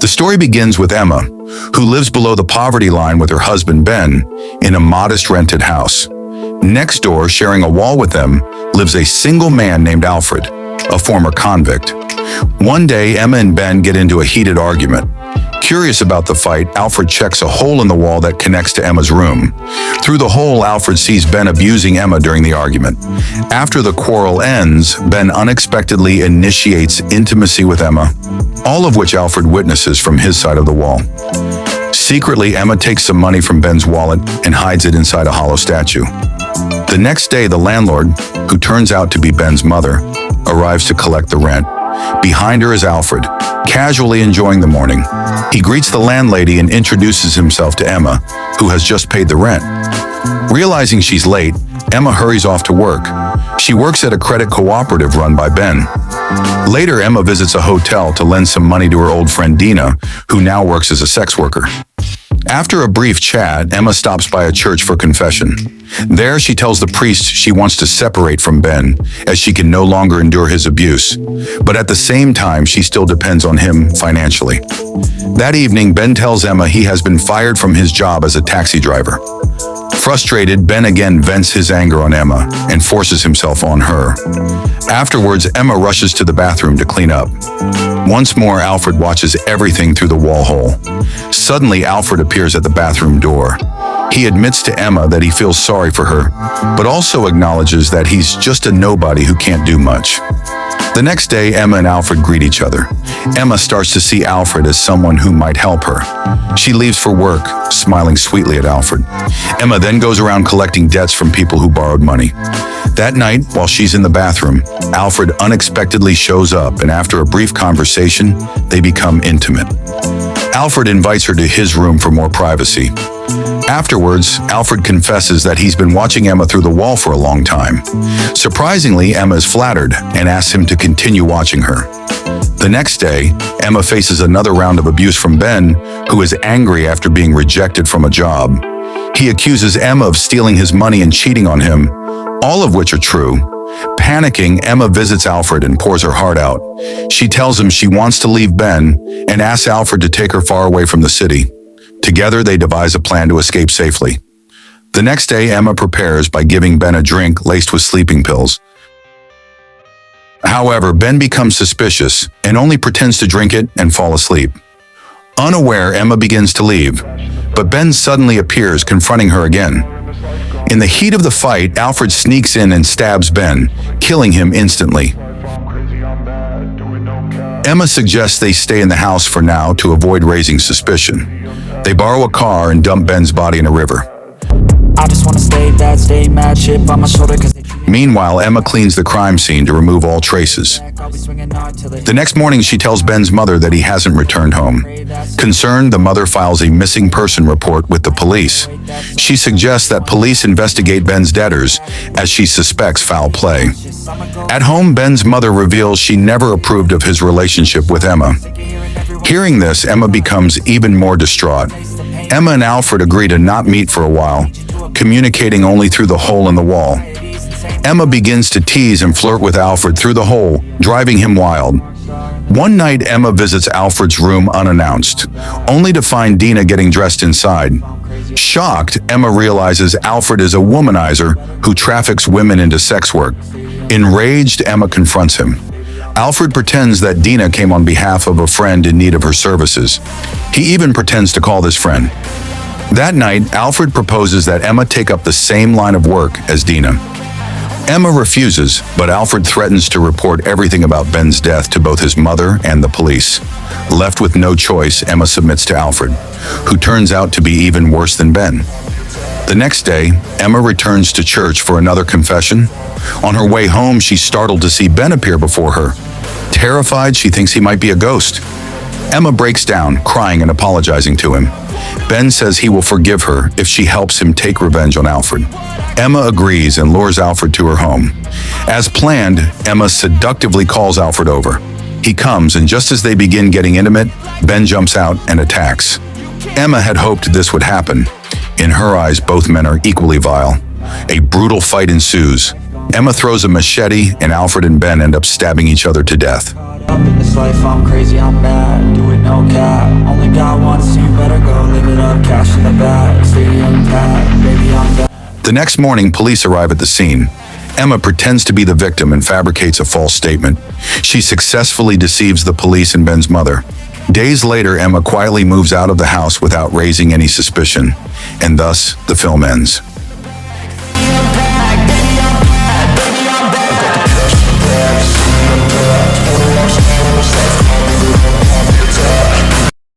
The story begins with Emma, who lives below the poverty line with her husband Ben in a modest rented house. Next door, sharing a wall with them, lives a single man named Alfred, a former convict. One day, Emma and Ben get into a heated argument. Curious about the fight, Alfred checks a hole in the wall that connects to Emma's room. Through the hole, Alfred sees Ben abusing Emma during the argument. After the quarrel ends, Ben unexpectedly initiates intimacy with Emma, all of which Alfred witnesses from his side of the wall. Secretly, Emma takes some money from Ben's wallet and hides it inside a hollow statue. The next day, the landlord, who turns out to be Ben's mother, arrives to collect the rent. Behind her is Alfred, casually enjoying the morning. He greets the landlady and introduces himself to Emma, who has just paid the rent. Realizing she's late, Emma hurries off to work. She works at a credit cooperative run by Ben. Later, Emma visits a hotel to lend some money to her old friend Dina, who now works as a sex worker. After a brief chat, Emma stops by a church for confession. There, she tells the priest she wants to separate from Ben, as she can no longer endure his abuse. But at the same time, she still depends on him financially. That evening, Ben tells Emma he has been fired from his job as a taxi driver. Frustrated, Ben again vents his anger on Emma and forces himself on her. Afterwards, Emma rushes to the bathroom to clean up. Once more, Alfred watches everything through the wall hole. Suddenly, Alfred appears at the bathroom door. He admits to Emma that he feels sorry for her, but also acknowledges that he's just a nobody who can't do much. The next day, Emma and Alfred greet each other. Emma starts to see Alfred as someone who might help her. She leaves for work, smiling sweetly at Alfred. Emma then goes around collecting debts from people who borrowed money. That night, while she's in the bathroom, Alfred unexpectedly shows up, and after a brief conversation, they become intimate. Alfred invites her to his room for more privacy. Afterwards, Alfred confesses that he's been watching Emma through the wall for a long time. Surprisingly, Emma is flattered and asks him to continue watching her. The next day, Emma faces another round of abuse from Ben, who is angry after being rejected from a job. He accuses Emma of stealing his money and cheating on him, all of which are true. Panicking, Emma visits Alfred and pours her heart out. She tells him she wants to leave Ben and asks Alfred to take her far away from the city. Together, they devise a plan to escape safely. The next day, Emma prepares by giving Ben a drink laced with sleeping pills. However, Ben becomes suspicious and only pretends to drink it and fall asleep. Unaware, Emma begins to leave, but Ben suddenly appears, confronting her again. In the heat of the fight, Alfred sneaks in and stabs Ben, killing him instantly. Emma suggests they stay in the house for now to avoid raising suspicion. They borrow a car and dump Ben's body in a river. I just wanna stay bad, stay mad, chip on my shoulder cause they treat me. Meanwhile, Emma cleans the crime scene to remove all traces. The next morning, she tells Ben's mother that he hasn't returned home. Concerned, the mother files a missing person report with the police. She suggests that police investigate Ben's debtors, as she suspects foul play. At home, Ben's mother reveals she never approved of his relationship with Emma. Hearing this, Emma becomes even more distraught. Emma and Alfred agree to not meet for a while, communicating only through the hole in the wall. Emma begins to tease and flirt with Alfred through the hole, driving him wild. One night, Emma visits Alfred's room unannounced, only to find Dina getting dressed inside. Shocked, Emma realizes Alfred is a womanizer who traffics women into sex work. Enraged, Emma confronts him. Alfred pretends that Dina came on behalf of a friend in need of her services. He even pretends to call this friend. That night, Alfred proposes that Emma take up the same line of work as Dina. Emma refuses, but Alfred threatens to report everything about Ben's death to both his mother and the police. Left with no choice, Emma submits to Alfred, who turns out to be even worse than Ben. The next day, Emma returns to church for another confession. On her way home, she's startled to see Ben appear before her. Terrified, she thinks he might be a ghost. Emma breaks down, crying and apologizing to him. Ben says he will forgive her if she helps him take revenge on Alfred. Emma agrees and lures Alfred to her home. As planned, Emma seductively calls Alfred over. He comes, and just as they begin getting intimate, Ben jumps out and attacks. Emma had hoped this would happen. In her eyes, both men are equally vile. A brutal fight ensues. Emma throws a machete, and Alfred and Ben end up stabbing each other to death. Up in this life, I'm crazy, I'm bad. Do it, no cap. Only got one, so you better go live it up. Cash in the bag, stadium packed. Baby, I'm back. The next morning, police arrive at the scene. Emma pretends to be the victim and fabricates a false statement. She successfully deceives the police and Ben's mother. Days later, Emma quietly moves out of the house without raising any suspicion, and thus the film ends.